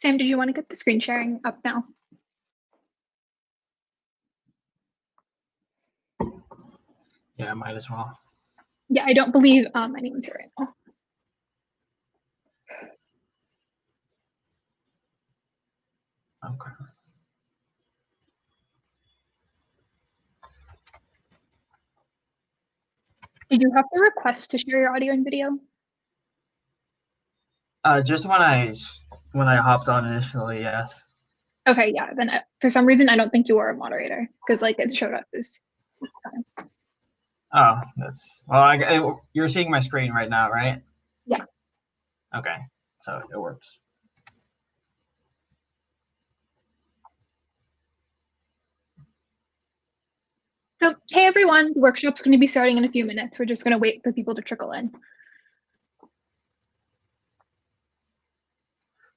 Sam, did you want to get the screen sharing up now? Yeah, I might as well. Yeah, I don't believe anyone's here right now. Okay. Did you have to request to share your audio and video? Just when I hopped on initially, yes. Okay, yeah. Then for some reason I don't think you were a moderator because like it showed up as. Oh, that's well. You're seeing my screen right now, right? Yeah. Okay, so it works. So hey everyone, the workshop's going to be starting in a few minutes. We're just going to wait for people to trickle in.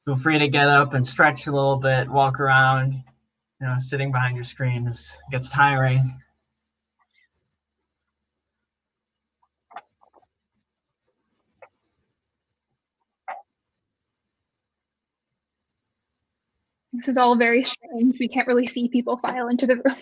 Feel free to get up and stretch a little bit, walk around. You know, sitting behind your screen gets tiring. This is all very strange. We can't really see people file into the room.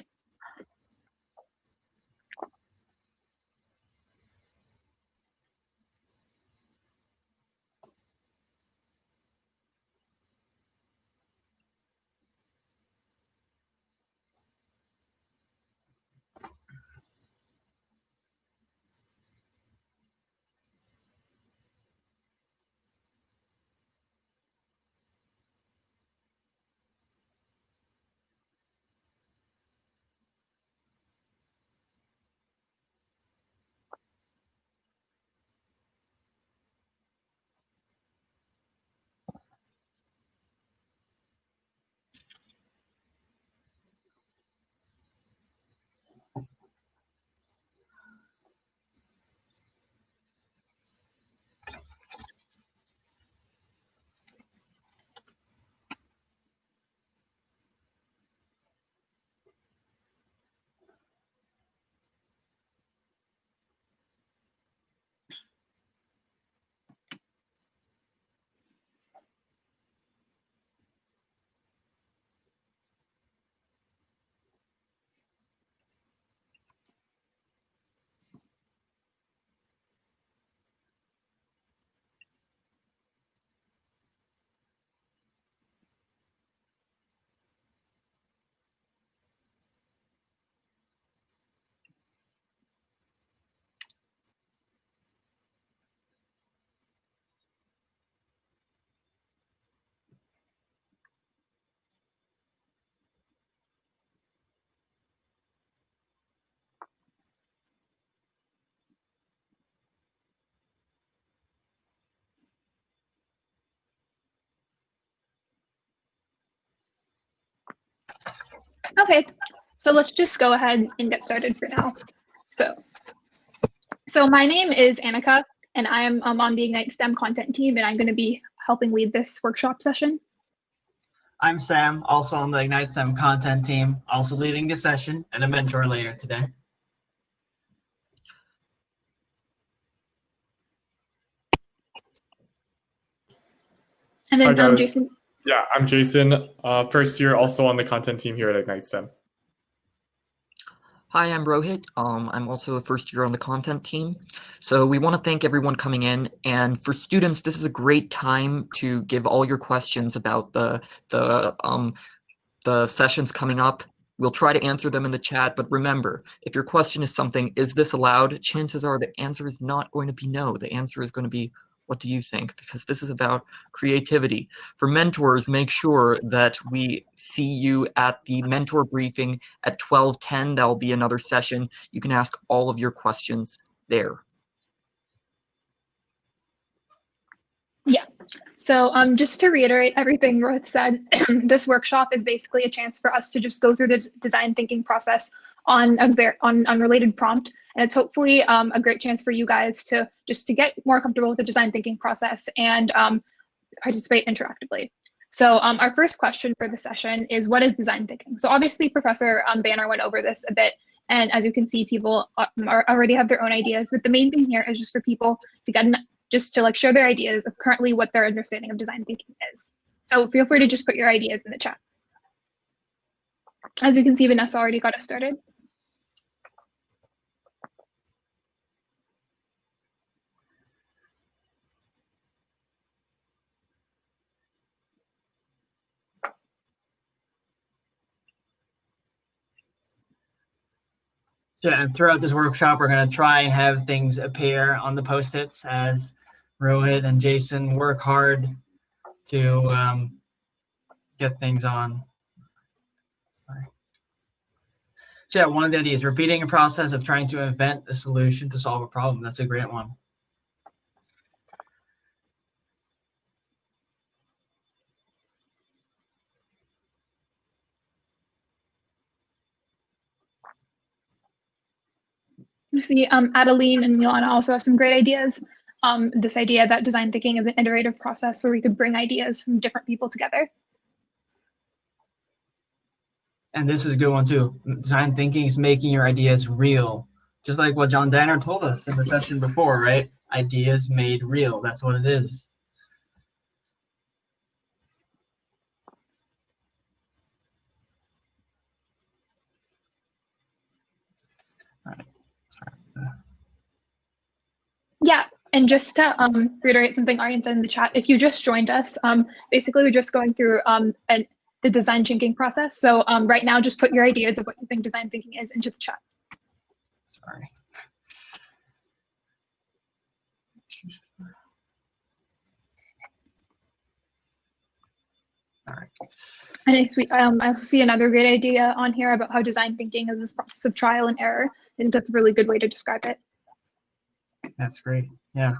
Okay, so let's just go ahead and get started for now. So my name is Anika, and I am on the Ignite STEM content team, and I'm going to be helping lead this workshop session. I'm Sam, also on the Ignite STEM content team, also leading the session and a mentor later today. And then Hi, guys. Jason. Yeah, I'm Jason, first year also on the content team here at Ignite STEM. Hi, I'm Rohit. I'm also a first year on the content team. So we want to thank everyone coming in. And for students, this is a great time to give all your questions about the sessions coming up. We'll try to answer them in the chat, but remember, if your question is something, is this allowed? Chances are the answer is not going to be no. The answer is going to be, what do you think? Because this is about creativity. For mentors, make sure that we see you at the mentor briefing at 12:10. That will be another session. You can ask all of your questions there. Yeah. So just to reiterate everything Rohit said, this workshop is basically a chance for us to just go through the design thinking process on an unrelated prompt. And it's hopefully a great chance for you guys to get more comfortable with the design thinking process and participate interactively. So our first question for the session is, what is design thinking? So obviously Professor Banner went over this a bit. And as you can see, people already have their own ideas. But the main thing here is just for people to get just to like share their ideas of currently what their understanding of design thinking is. So feel free to just put your ideas in the chat. As you can see, Vanessa already got us started. And throughout this workshop, we're going to try and have things appear on the Post-its as Rohit and Jason work hard to get things on. Sorry. So yeah, one of the ideas, repeating a process of trying to invent a solution to solve a problem. That's a great one. You see, Adeline and Milana also have some great ideas. This idea that design thinking is an iterative process where we could bring ideas from different people together. And this is a good one too. Design thinking is making your ideas real. Just like what John Danner told us in the session before, right? Ideas made real. That's what it is. All right. Sorry. Yeah, and just to reiterate something Aryan said in the chat, if you just joined us, basically we're just going through the design thinking process. So right now, just put your ideas of what you think design thinking is into the chat. Sorry. All right. And I also see another great idea on here about how design thinking is this process of trial and error. I think that's a really good way to describe it. That's great. Yeah.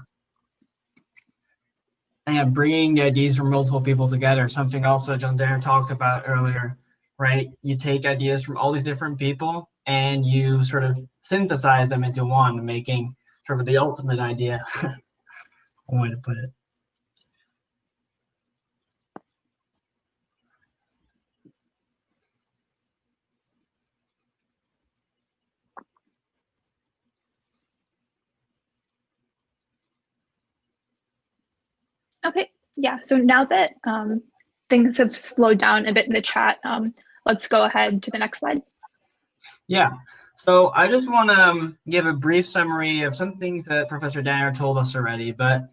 And yeah, bringing the ideas from multiple people together, something also John Danner talked about earlier, right? You take ideas from all these different people and you sort of synthesize them into one, making sort of the ultimate idea. One way to put it. Okay, yeah, so now that things have slowed down a bit in the chat, let's go ahead to the next slide. Yeah, so I just want to give a brief summary of some things that Professor Danner told us already, but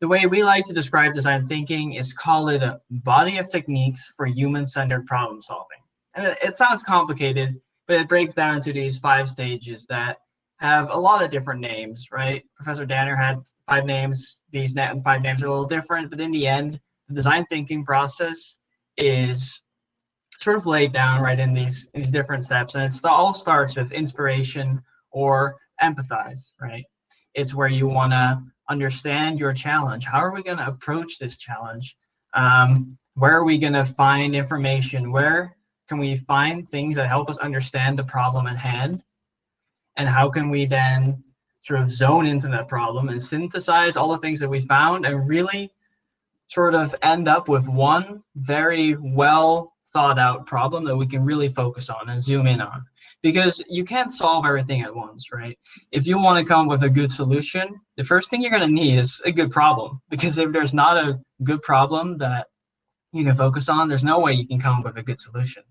the way we like to describe design thinking is call it a body of techniques for human-centered problem solving. And it sounds complicated, but it breaks down into these 5 stages that have a lot of different names, right? Professor Danner had 5 names. These 5 names are a little different, but in the end, the design thinking process is sort of laid down right in these different steps, and it all starts with inspiration or empathize, right? It's where you want to understand your challenge. How are we going to approach this challenge? Where are we going to find information? Where can we find things that help us understand the problem at hand? And how can we then sort of zone into that problem and synthesize all the things that we found and really sort of end up with one very well thought out problem that we can really focus on and zoom in on? Because you can't solve everything at once, right? If you want to come up with a good solution, the first thing you're going to need is a good problem. Because if there's not a good problem that you can focus on, there's no way you can come up with a good solution.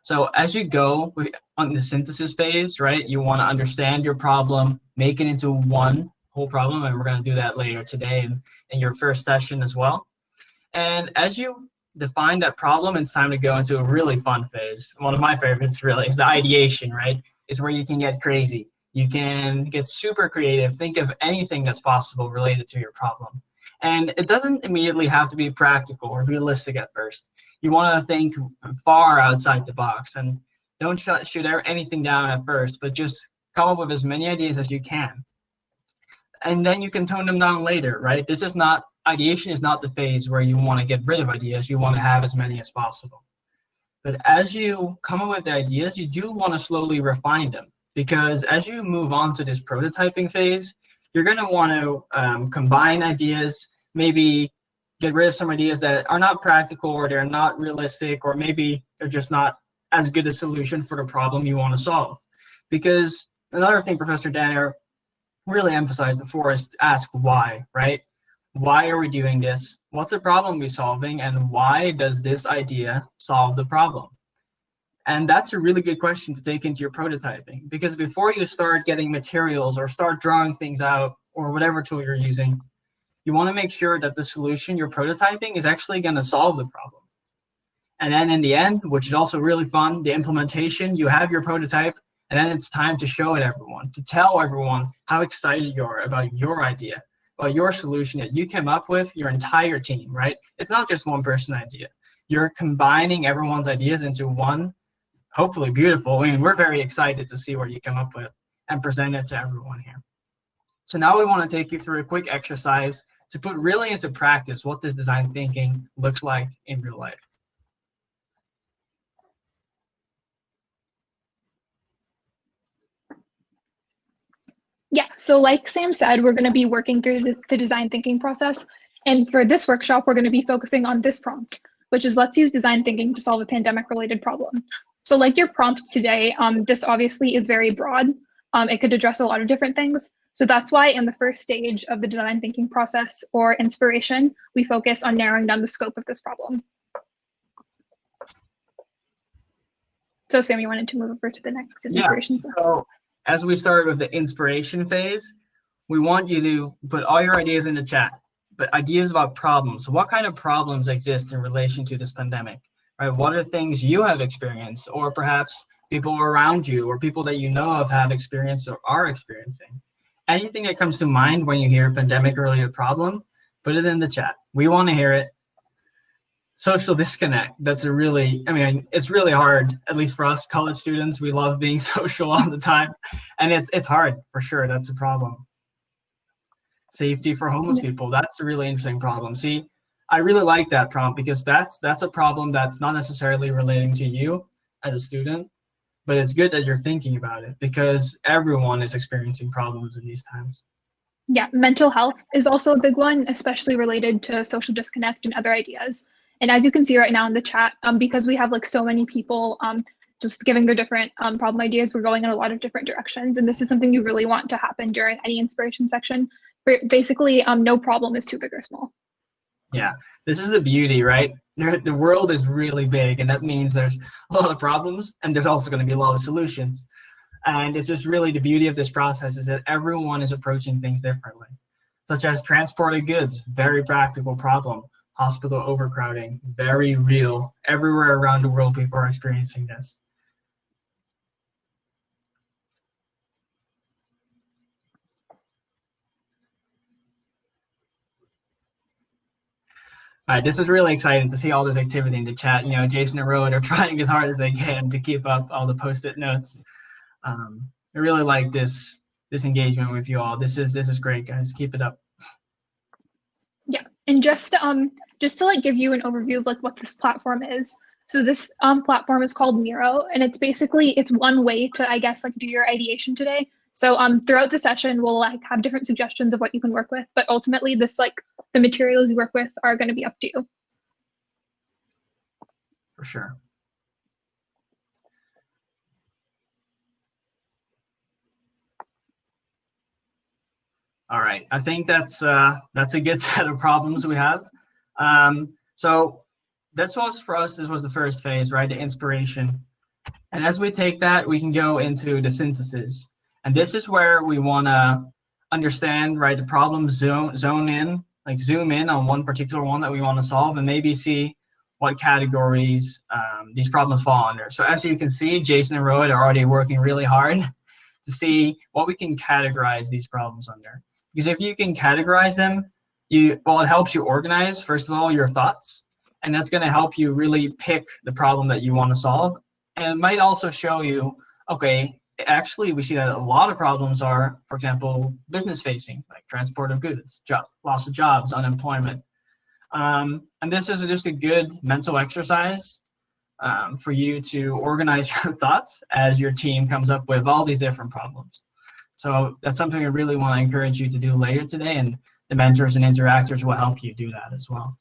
So as you go on the synthesis phase, right, you want to understand your problem, make it into one whole problem, and we're going to do that later today in your first session as well. And as you define that problem, it's time to go into a really fun phase. One of my favorites really is the ideation, right? Is where you can get crazy. You can get super creative, think of anything that's possible related to your problem. And it doesn't immediately have to be practical or realistic at first. You want to think far outside the box and don't shoot anything down at first, but just come up with as many ideas as you can. And then you can tone them down later, right? Ideation is not the phase where you want to get rid of ideas. You want to have as many as possible. But as you come up with the ideas, you do want to slowly refine them, because as you move on to this prototyping phase, you're going to want to combine ideas, maybe get rid of some ideas that are not practical or they're not realistic, or maybe they're just not as good a solution for the problem you want to solve. Because another thing Professor Danner really emphasized before is to ask why, right? Why are we doing this? What's the problem we're solving? And why does this idea solve the problem? And that's a really good question to take into your prototyping, because before you start getting materials or start drawing things out or whatever tool you're using, you want to make sure that the solution you're prototyping is actually going to solve the problem. And then in the end, which is also really fun, the implementation, you have your prototype, and then it's time to show it everyone, to tell everyone how excited you are about your idea, about your solution that you came up with, your entire team, right? It's not just one person idea. You're combining everyone's ideas into one, hopefully beautiful. I mean, we're very excited to see what you come up with and present it to everyone here. So now we want to take you through a quick exercise to put really into practice what this design thinking looks like in real life. Yeah, so like Sam said, we're going to be working through the design thinking process. And for this workshop, we're going to be focusing on this prompt, which is let's use design thinking to solve a pandemic-related problem. So like your prompt today, this obviously is very broad. It could address a lot of different things. So that's why in the first stage of the design thinking process or inspiration, we focus on narrowing down the scope of this problem. So Sam, you wanted to move over to the next inspiration. Yeah, so as we start with the inspiration phase, we want you to put all your ideas in the chat, but ideas about problems. What kind of problems exist in relation to this pandemic, right? What are things you have experienced, or perhaps people around you or people that you know of have experienced or are experiencing? Anything that comes to mind when you hear a pandemic-related problem, put it in the chat. We want to hear it. Social disconnect, that's a really, I mean, it's really hard, at least for us college students. We love being social all the time, and it's hard for sure. That's a problem. Safety for homeless people, that's a really interesting problem. See, I really like that prompt because that's a problem that's not necessarily relating to you as a student, but it's good that you're thinking about it because everyone is experiencing problems in these times. Yeah, mental health is also a big one, especially related to social disconnect and other ideas. And as you can see right now in the chat, because we have like so many people just giving their different problem ideas, we're going in a lot of different directions. And this is something you really want to happen during any inspiration section. Basically, no problem is too big or small. Yeah, this is the beauty, right? The world is really big, and that means there's a lot of problems, and there's also going to be a lot of solutions. And it's just really the beauty of this process is that everyone is approaching things differently, such as transporting goods, very practical problem. Hospital overcrowding, very real. Everywhere around the world, people are experiencing this. All right, this is really exciting to see all this activity in the chat. You know, Jason and Rohit are trying as hard as they can to keep up all the post-it notes. I really like this engagement with you all. This is great, guys. Keep it up. Yeah, and just to like give you an overview of like what this platform is. So this platform is called Miro, and it's one way to, I guess, like do your ideation today. So throughout the session, we'll like have different suggestions of what you can work with, but ultimately this like the materials you work with are going to be up to you. For sure. All right, I think that's a good set of problems we have. So this was for us, this was the first phase, right? The inspiration. And as we take that, we can go into the synthesis. And this is where we want to understand, right, the problem, zoom in on one particular one that we want to solve and maybe see what categories these problems fall under. So as you can see, Jason and Rohit are already working really hard to see what we can categorize these problems under. Because if you can categorize them, it helps you organize, first of all, your thoughts. And that's going to help you really pick the problem that you want to solve. And it might also show you, okay, actually, we see that a lot of problems are, for example, business facing, like transport of goods, loss of jobs, unemployment. And this is just a good mental exercise for you to organize your thoughts as your team comes up with all these different problems. So that's something I really want to encourage you to do later today, and the mentors and interactors will help you do that as well.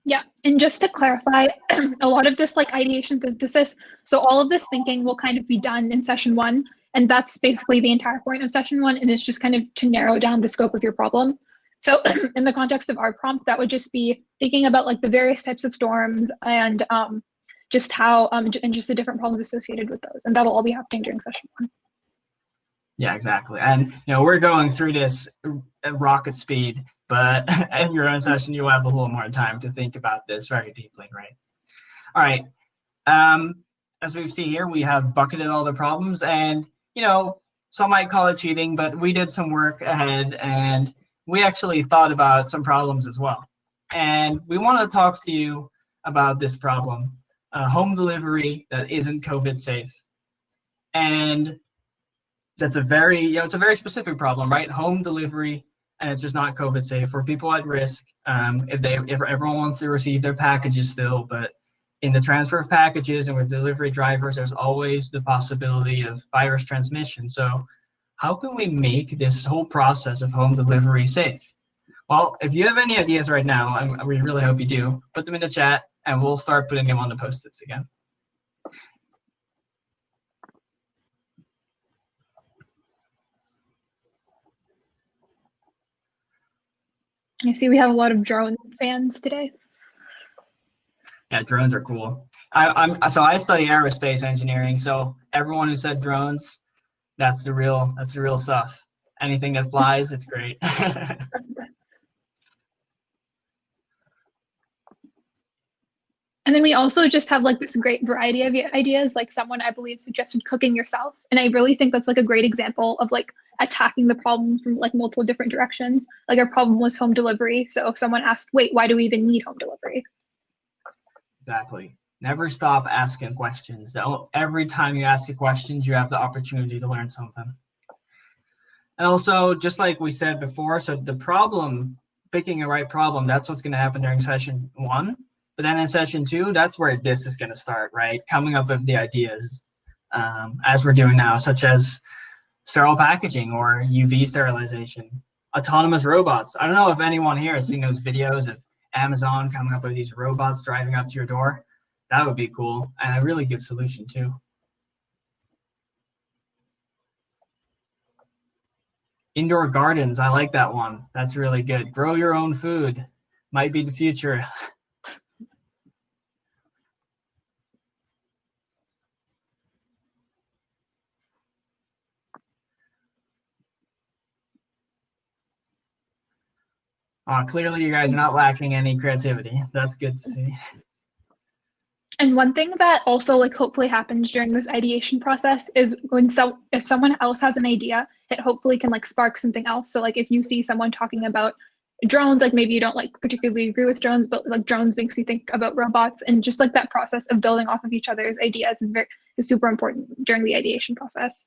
Yeah, and just to clarify, a lot of this like ideation synthesis, so all of this thinking will kind of be done in session 1, And that's basically the entire point of session 1, and it's just kind of to narrow down the scope of your problem. So in the context of our prompt, that would just be thinking about like the various types of storms and just how and just the different problems associated with those, and that'll all be happening during session 1. Yeah, exactly. And we're going through this at rocket speed, but in your own session, you'll have a little more time to think about this very deeply, right? All right. As we've seen here, we have bucketed all the problems, and some might call it cheating, but we did some work ahead, and we actually thought about some problems as well. And we want to talk to you about this problem, home delivery that isn't COVID safe. And that's a very, it's a very specific problem, right? Home delivery, and it's just not COVID safe for people at risk. If everyone wants to receive their packages still, but in the transfer of packages and with delivery drivers, there's always the possibility of virus transmission. So how can we make this whole process of home delivery safe? Well, if you have any ideas right now, we really hope you do, put them in the chat and we'll start putting them on the Post-its again. I see we have a lot of drone fans today. Yeah, drones are cool. So I study aerospace engineering, so everyone who said drones, that's the real stuff. Anything that flies, it's great. And then we also just have like this great variety of ideas. Like someone I believe suggested cooking yourself, and I really think that's like a great example of like attacking the problem from like multiple different directions. Like our problem was home delivery, so if someone asked, wait, why do we even need home delivery? Exactly. Never stop asking questions. Every time you ask a question, you have the opportunity to learn something. And also, just like we said before, so the problem, picking a right problem, that's what's going to happen during session 1. But then in session 2, that's where this is going to start, right? Coming up with the ideas as we're doing now, such as sterile packaging or UV sterilization, autonomous robots. I don't know if anyone here has seen those videos of Amazon coming up with these robots driving up to your door. That would be cool and a really good solution too. Indoor gardens, I like that one. That's really good. Grow your own food. Might be the future. Clearly you guys are not lacking any creativity. That's good to see. And one thing that also like hopefully happens during this ideation process is if someone else has an idea, it hopefully can like spark something else. So like if you see someone talking about drones, like maybe you don't like particularly agree with drones, but like drones makes you think about robots, and just like that process of building off of each other's ideas is super important during the ideation process.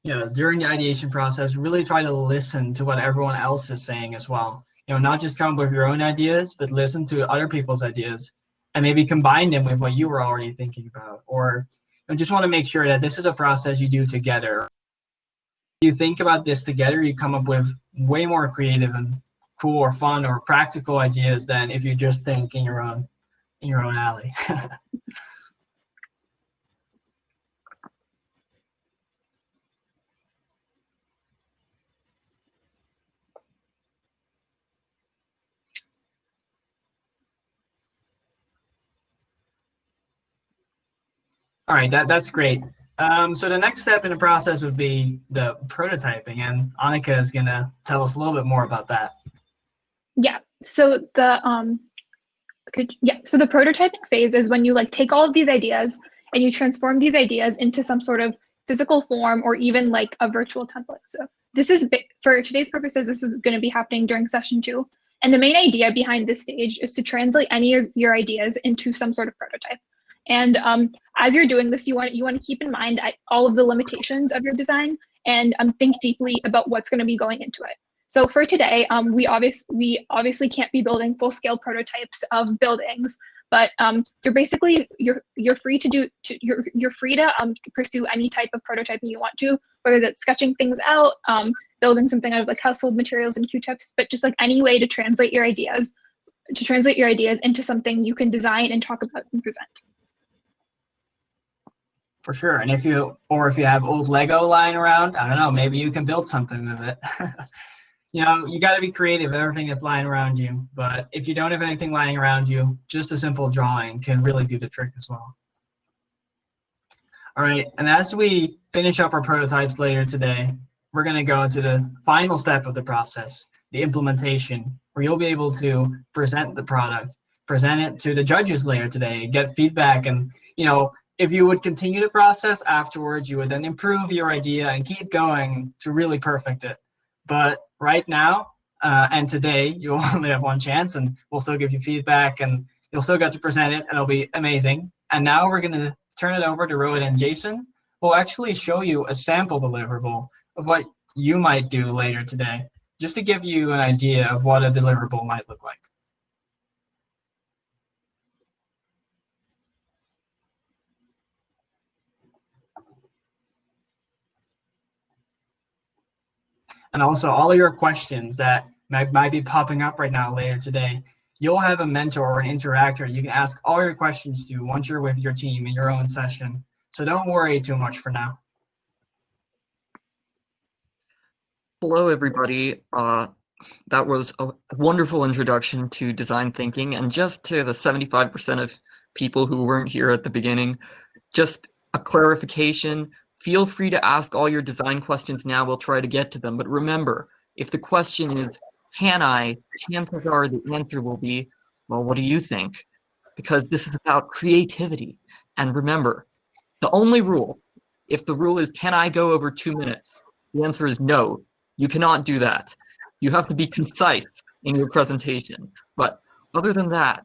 Yeah, during the ideation process, really try to listen to what everyone else is saying as well. Not just come up with your own ideas, but listen to other people's ideas and maybe combine them with what you were already thinking about. Or just want to make sure that this is a process you do together. You think about this together, you come up with way more creative and cool or fun or practical ideas than if you just think in your own alley. All right, that's great. So the next step in the process would be the prototyping, and Anika is gonna tell us a little bit more about that. Yeah. So the so the prototyping phase is when you like take all of these ideas and you transform these ideas into some sort of physical form or even like a virtual template. So this is for today's purposes, this is going to be happening during session 2. And the main idea behind this stage is to translate any of your ideas into some sort of prototype. And as you're doing this, you want to keep in mind all of the limitations of your design and think deeply about what's going to be going into it. So for today, we obviously can't be building full-scale prototypes of buildings, but you're free to pursue any type of prototyping you want to, whether that's sketching things out, building something out of like household materials and Q-tips, but just like any way to translate your ideas into something you can design and talk about and present. For sure. And if you have old Lego lying around, I don't know, maybe you can build something with it. You got to be creative with everything that's lying around you. But if you don't have anything lying around you, just a simple drawing can really do the trick as well. All right, and as we finish up our prototypes later today, we're going to go into the final step of the process, the implementation, where you'll be able to present the product, present it to the judges later today, get feedback, and if you would continue the process afterwards, you would then improve your idea and keep going to really perfect it. But right now and today, you'll only have one chance, and we'll still give you feedback, and you'll still get to present it, and it'll be amazing. And now we're going to turn it over to Rohit and Jason, who will actually show you a sample deliverable of what you might do later today, just to give you an idea of what a deliverable might look like. And also all of your questions that might be popping up right now later today, you'll have a mentor or an interactor you can ask all your questions to once you're with your team in your own session. So don't worry too much for now. Hello, everybody. That was a wonderful introduction to design thinking. And just to the 75% of people who weren't here at the beginning, just a clarification. Feel free to ask all your design questions now. We'll try to get to them. But remember, if the question is, can I? Chances are the answer will be, well, what do you think? Because this is about creativity. And remember, the only rule, if the rule is, can I go over 2 minutes? The answer is no, you cannot do that. You have to be concise in your presentation. But other than that,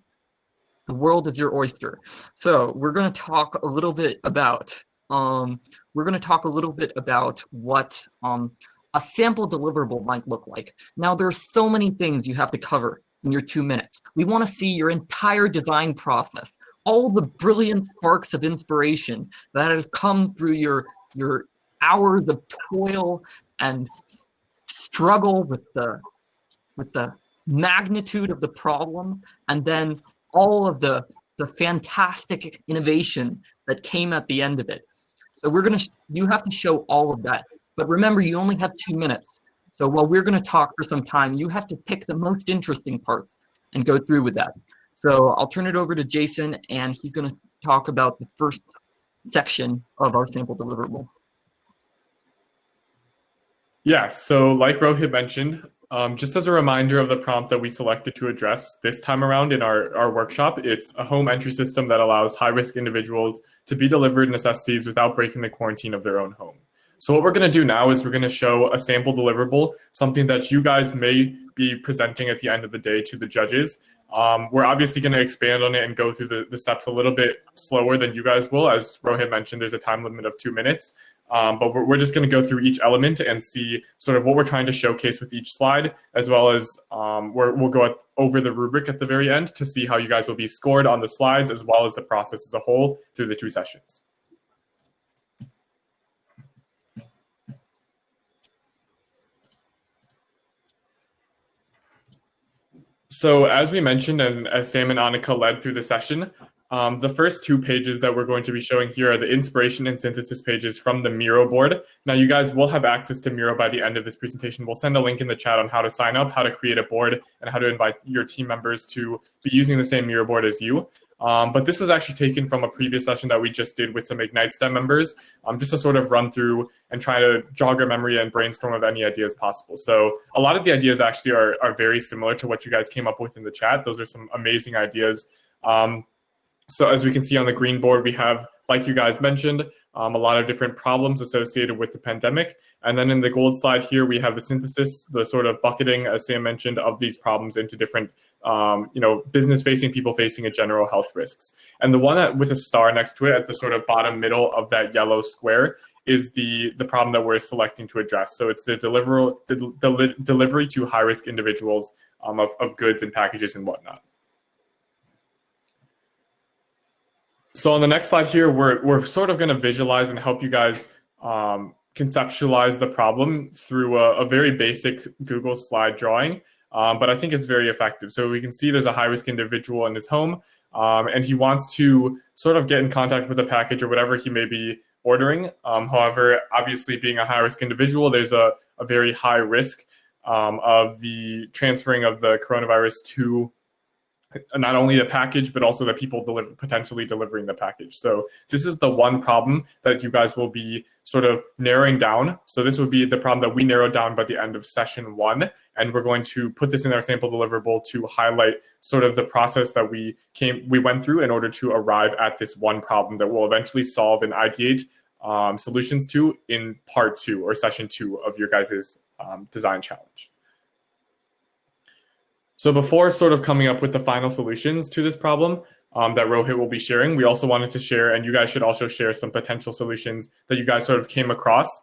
the world is your oyster. So we're going to talk a little bit about what a sample deliverable might look like. Now, there's so many things you have to cover in your 2 minutes. We want to see your entire design process, all the brilliant sparks of inspiration that have come through your hours of toil and struggle with the magnitude of the problem, and then all of the fantastic innovation that came at the end of it. So you have to show all of that. But remember, you only have 2 minutes. So while we're going to talk for some time, you have to pick the most interesting parts and go through with that. So I'll turn it over to Jason, and he's going to talk about the first section of our sample deliverable. Yeah, so like Rohit mentioned, just as a reminder of the prompt that we selected to address this time around in our workshop, it's a home entry system that allows high-risk individuals to be delivered necessities without breaking the quarantine of their own home. So what we're going to do now is we're going to show a sample deliverable, something that you guys may be presenting at the end of the day to the judges. We're obviously going to expand on it and go through the steps a little bit slower than you guys will. As Rohit mentioned, there's a time limit of 2 minutes. But we're just going to go through each element and see sort of what we're trying to showcase with each slide, as well as we'll go over the rubric at the very end to see how you guys will be scored on the slides, as well as the process as a whole through the 2 sessions. So as we mentioned, as Sam and Anika led through the session, the first 2 pages that we're going to be showing here are the inspiration and synthesis pages from the Miro board. Now, you guys will have access to Miro by the end of this presentation. We'll send a link in the chat on how to sign up, how to create a board, and how to invite your team members to be using the same Miro board as you. But this was actually taken from a previous session that we just did with some Ignite STEM members, just to sort of run through and try to jog our memory and brainstorm of any ideas possible. So a lot of the ideas actually are very similar to what you guys came up with in the chat. Those are some amazing ideas. So as we can see on the green board, we have, like you guys mentioned, a lot of different problems associated with the pandemic. And then in the gold slide here, we have the synthesis, the sort of bucketing, as Sam mentioned, of these problems into different, business-facing, people-facing, and general health risks. And the one with a star next to it at the sort of bottom middle of that yellow square is the problem that we're selecting to address. So it's the delivery to high-risk individuals of goods and packages and whatnot. So on the next slide here, we're sort of going to visualize and help you guys conceptualize the problem through a very basic Google slide drawing, but I think it's very effective. So we can see there's a high-risk individual in his home, and he wants to sort of get in contact with a package or whatever he may be ordering. However, obviously being a high-risk individual, there's a very high risk of the transferring of the coronavirus to not only the package, but also the people potentially delivering the package. So this is the one problem that you guys will be sort of narrowing down. So this would be the problem that we narrowed down by the end of session 1. And we're going to put this in our sample deliverable to highlight sort of the process that we went through in order to arrive at this one problem that we'll eventually solve and ideate solutions to in part 2 or session 2 of your guys' design challenge. So before sort of coming up with the final solutions to this problem that Rohit will be sharing, we also wanted to share, and you guys should also share some potential solutions that you guys sort of came across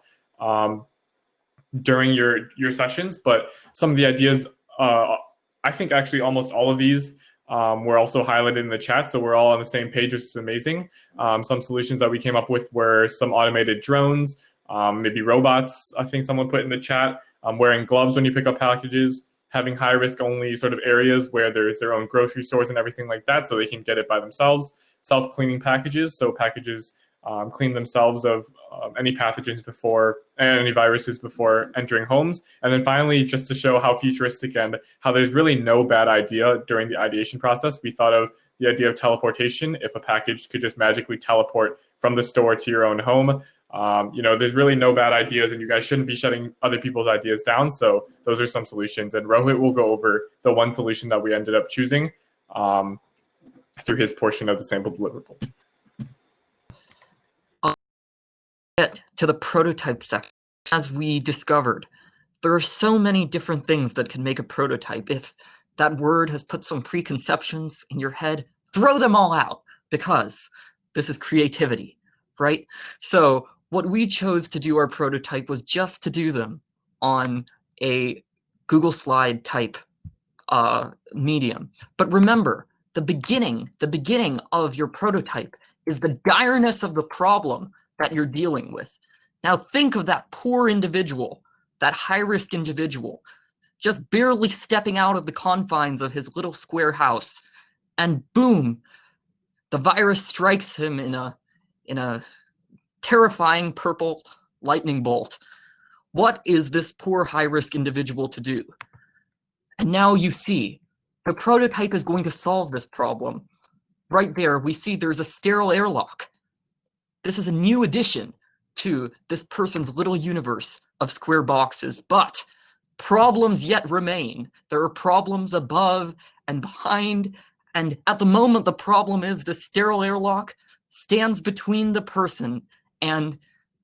during your sessions. But some of the ideas, I think actually almost all of these were also highlighted in the chat. So we're all on the same page, which is amazing. Some solutions that we came up with were some automated drones, maybe robots, I think someone put in the chat, wearing gloves when you pick up packages, having high risk only sort of areas where there's their own grocery stores and everything like that, so they can get it by themselves. Self-cleaning packages, so packages clean themselves of any pathogens and any viruses before entering homes. And then finally, just to show how futuristic and how there's really no bad idea during the ideation process, we thought of the idea of teleportation. If a package could just magically teleport from the store to your own home, there's really no bad ideas, and you guys shouldn't be shutting other people's ideas down. So those are some solutions, and Rohit will go over the one solution that we ended up choosing through his portion of the sample deliverable. Get to the prototype section. As we discovered, there are so many different things that can make a prototype. If that word has put some preconceptions in your head, throw them all out, because this is creativity, right? So what we chose to do our prototype was just to do them on a Google Slide type medium. But remember, the beginning of your prototype is the direness of the problem that you're dealing with. Now think of that poor individual, that high-risk individual, just barely stepping out of the confines of his little square house, and boom, the virus strikes him in a terrifying purple lightning bolt. What is this poor high-risk individual to do? And now you see, the prototype is going to solve this problem. Right there, we see there's a sterile airlock. This is a new addition to this person's little universe of square boxes, but problems yet remain. There are problems above and behind, and at the moment the problem is the sterile airlock stands between the person and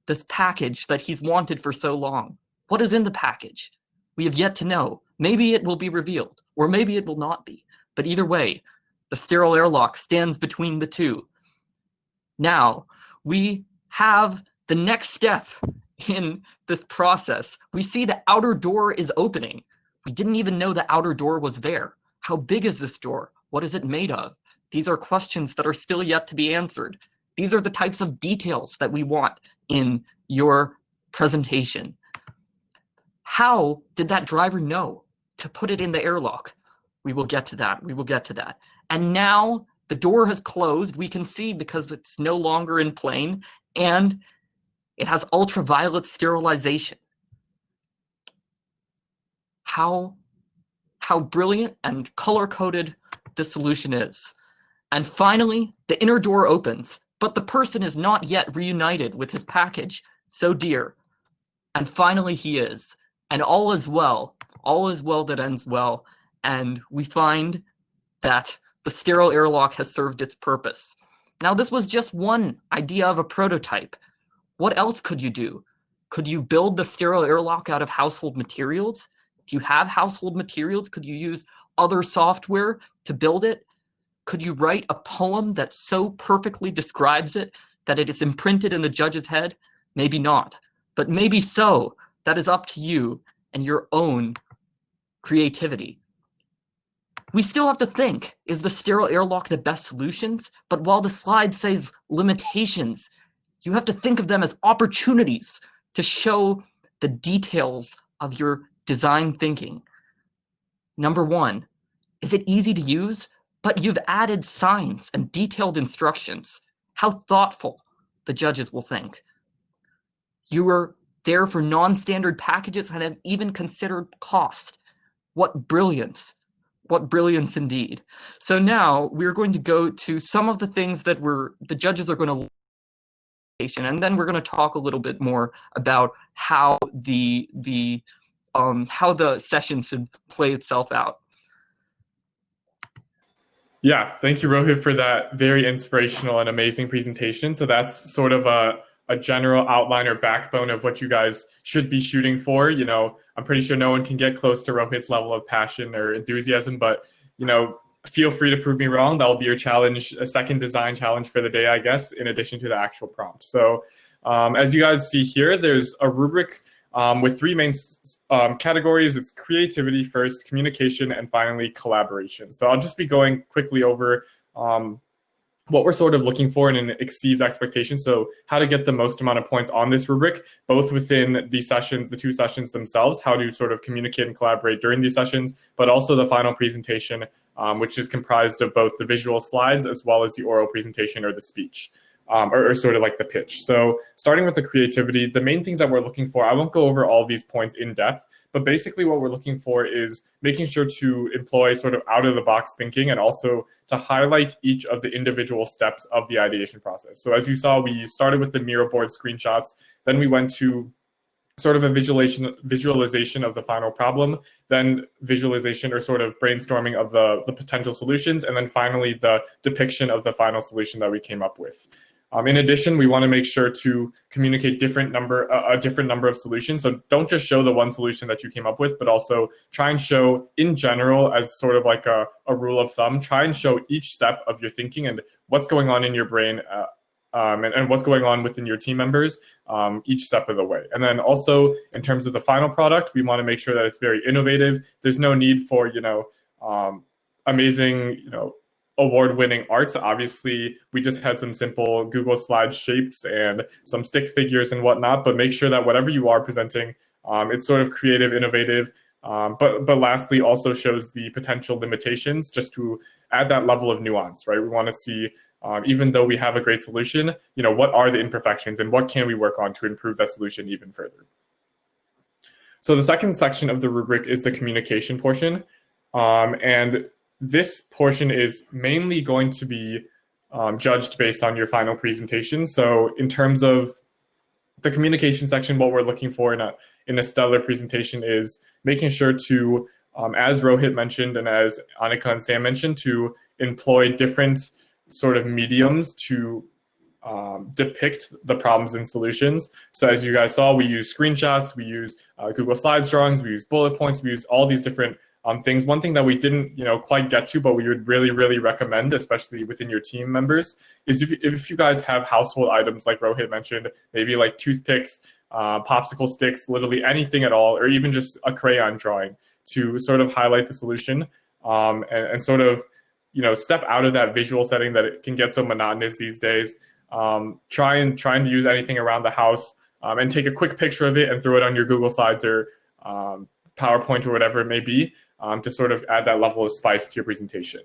this package that he's wanted for so long. What is in the package? We have yet to know. Maybe it will be revealed, or maybe it will not be. But either way, the sterile airlock stands between the two. Now, we have the next step in this process. We see the outer door is opening. We didn't even know the outer door was there. How big is this door? What is it made of? These are questions that are still yet to be answered. These are the types of details that we want in your presentation. How did that driver know to put it in the airlock? We will get to that. We will get to that. And now the door has closed. We can see because it's no longer in plane, and it has ultraviolet sterilization. How brilliant and color-coded this solution is. And finally, the inner door opens, but the person is not yet reunited with his package so dear. And finally he is. And all is well that ends well. And we find that the sterile airlock has served its purpose. Now, this was just one idea of a prototype. What else could you do? Could you build the sterile airlock out of household materials? Do you have household materials? Could you use other software to build it? Could you write a poem that so perfectly describes it that it is imprinted in the judge's head? Maybe not, but maybe so. That is up to you and your own creativity. We still have to think, is the sterile airlock the best solutions? But while the slide says limitations, you have to think of them as opportunities to show the details of your design thinking. Number one, is it easy to use? But you've added signs and detailed instructions. How thoughtful. the judges will think. You were there for non-standard packages and have even considered cost. What brilliance. What brilliance indeed. So now we're going to go to some of the things that the judges are going to, and then we're going to talk a little bit more about how the session should play itself out. Yeah, thank you, Rohit, for that very inspirational and amazing presentation. So that's sort of a general outline or backbone of what you guys should be shooting for. You know, I'm pretty sure no one can get close to Rohit's level of passion or enthusiasm, but, you know, feel free to prove me wrong. That'll be your challenge, a second design challenge for the day, I guess, in addition to the actual prompt. So as you guys see here, there's a rubric with three main categories. It's creativity first, communication, and finally collaboration. So I'll just be going quickly over what we're sort of looking for, and it exceeds expectations. So how to get the most amount of points on this rubric, both within the sessions, the two sessions themselves, how to sort of communicate and collaborate during these sessions, but also the final presentation, which is comprised of both the visual slides as well as the oral presentation or the speech. Or sort of like the pitch. So starting with the creativity, the main things that we're looking for, I won't go over all these points in depth, but basically what we're looking for is making sure to employ sort of out of the box thinking and also to highlight each of the individual steps of the ideation process. So as you saw, we started with the Miro board screenshots, then we went to sort of a visualization of the final problem, then visualization or sort of brainstorming of the potential solutions, and then finally the depiction of the final solution that we came up with. In addition, we want to make sure to communicate a different number of solutions. So don't just show the one solution that you came up with, but also try and show in general as sort of like a rule of thumb, try and show each step of your thinking and what's going on in your brain and what's going on within your team members each step of the way. And then also in terms of the final product, we want to make sure that it's very innovative. There's no need for, amazing, award-winning art. Obviously, we just had some simple Google Slide shapes and some stick figures and whatnot, but make sure that whatever you are presenting, it's sort of creative, innovative, but lastly also shows the potential limitations just to add that level of nuance, right? We want to see, even though we have a great solution, what are the imperfections and what can we work on to improve that solution even further? So the second section of the rubric is the communication portion. And this portion is mainly going to be judged based on your final presentation. So in terms of the communication section, what we're looking for in a stellar presentation is making sure to, as Rohit mentioned and as Anika and Sam mentioned, to employ different sort of mediums to depict the problems and solutions. So as you guys saw, we use screenshots, we use Google Slides drawings, we use bullet points, we use all these different things. One thing that we didn't quite get to, but we would really, really recommend, especially within your team members, is if you guys have household items like Rohit mentioned, maybe like toothpicks, popsicle sticks, literally anything at all, or even just a crayon drawing to sort of highlight the solution and sort of step out of that visual setting that it can get so monotonous these days. Trying to use anything around the house and take a quick picture of it and throw it on your Google Slides or PowerPoint or whatever it may be to sort of add that level of spice to your presentation.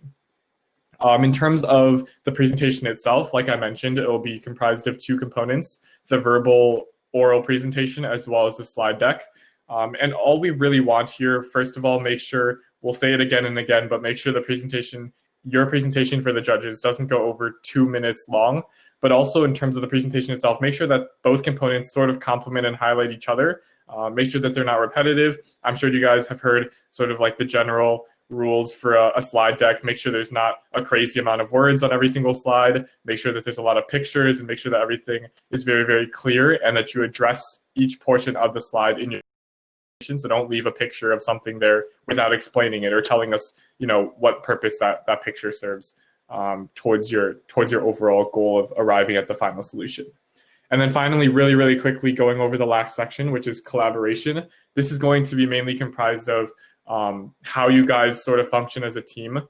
In terms of the presentation itself, like I mentioned, it will be comprised of two components, the verbal oral presentation as well as the slide deck. And all we really want here, first of all, make sure, we'll say it again and again, but make sure the presentation, your presentation for the judges doesn't go over 2 minutes long. But also in terms of the presentation itself, make sure that both components sort of complement and highlight each other. Make sure that they're not repetitive. I'm sure you guys have heard sort of like the general rules for a slide deck. Make sure there's not a crazy amount of words on every single slide. Make sure that there's a lot of pictures and make sure that everything is very, very clear and that you address each portion of the slide in your presentation. So don't leave a picture of something there without explaining it or telling us, what purpose that picture serves towards your overall goal of arriving at the final solution. And then finally, really, really quickly going over the last section, which is collaboration. This is going to be mainly comprised of how you guys sort of function as a team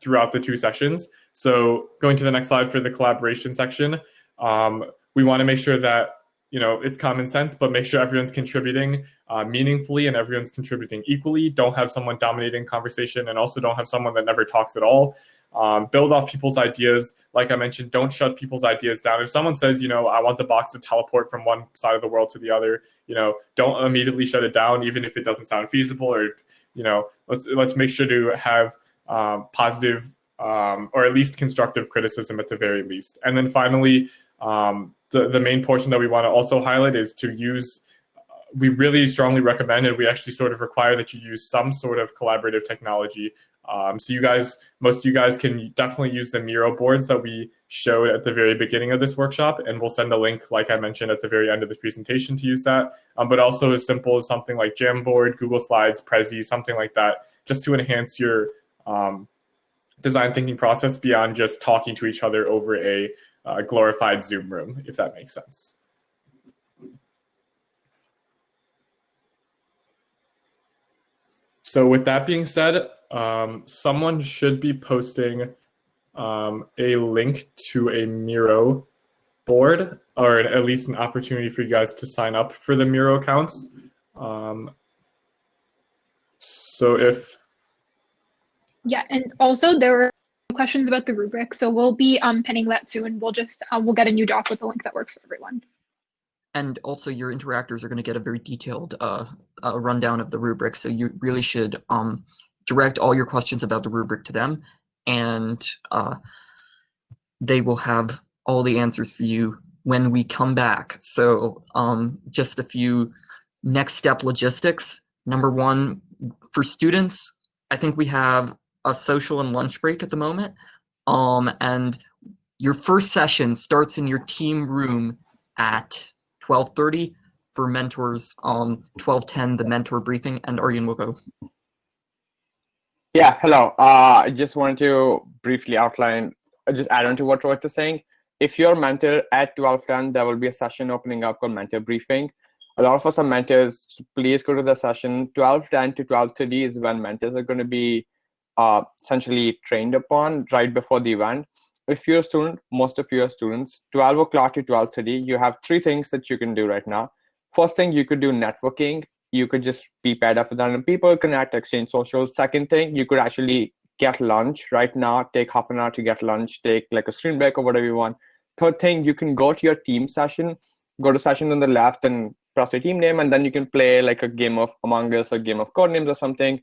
throughout the two sessions. So going to the next slide for the collaboration section, we want to make sure that it's common sense, but make sure everyone's contributing meaningfully and everyone's contributing equally. Don't have someone dominating conversation and also don't have someone that never talks at all. Build off people's ideas. Like I mentioned, don't shut people's ideas down. If someone says, I want the box to teleport from one side of the world to the other, don't immediately shut it down, even if it doesn't sound feasible. Or, let's make sure to have positive or at least constructive criticism at the very least. And then finally, the main portion that we want to also highlight is to use. We really strongly recommend, and we actually sort of require that you use some sort of collaborative technology. So most of you guys can definitely use the Miro boards that we showed at the very beginning of this workshop, and we'll send a link, like I mentioned, at the very end of this presentation to use that. But also as simple as something like Jamboard, Google Slides, Prezi, something like that, just to enhance your design thinking process beyond just talking to each other over a glorified Zoom room, if that makes sense. So with that being said, someone should be posting a link to a Miro board, or at least an opportunity for you guys to sign up for the Miro accounts. Yeah, and also there were questions about the rubric, so we'll be pinning that soon. We'll just we'll get a new doc with a link that works for everyone. And also your interactors are going to get a very detailed rundown of the rubric, so you really should direct all your questions about the rubric to them, and they will have all the answers for you when we come back. So just a few next step logistics. Number one, for students, I think we have a social and lunch break at the moment, and your first session starts in your team room at 12:30 for mentors, 12:10 the mentor briefing, and Aryan will go. Yeah, hello. I just wanted to briefly outline, just add on to what Rohit is saying. If you're a mentor at 12:10, there will be a session opening up called mentor briefing. A lot of us are mentors, so please go to the session. 12:10 to 12:30 is when mentors are going to be essentially trained upon right before the event. If you're a student, most of you are students, 12 o'clock to 12:30, you have three things that you can do right now. First thing, you could do networking. You could just be paired up with random people, connect, exchange social. Second thing, you could actually get lunch right now, take half an hour to get lunch, take like a screen break or whatever you want. Third thing, you can go to your team session, go to session on the left and press your team name, and then you can play like a game of Among Us or game of Codenames or something,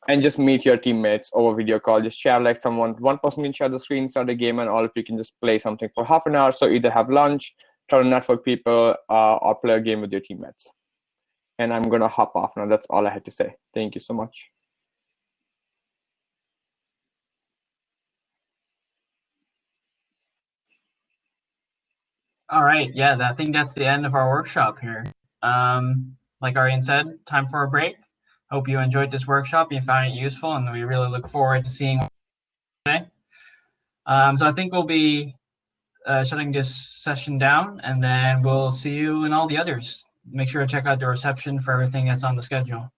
and just meet your teammates over video call. Just share like one person can share the screen, start a game, and all of you can just play something for half an hour. So either have lunch, try to network people, or play a game with your teammates. And I'm going to hop off now. That's all I had to say. Thank you so much. All right, yeah, I think that's the end of our workshop here. Like Aryan said, time for a break. Hope you enjoyed this workshop, you found it useful, and we really look forward to seeing what today. So I think we'll be shutting this session down, and then we'll see you in all the others. Make sure to check out the reception for everything that's on the schedule.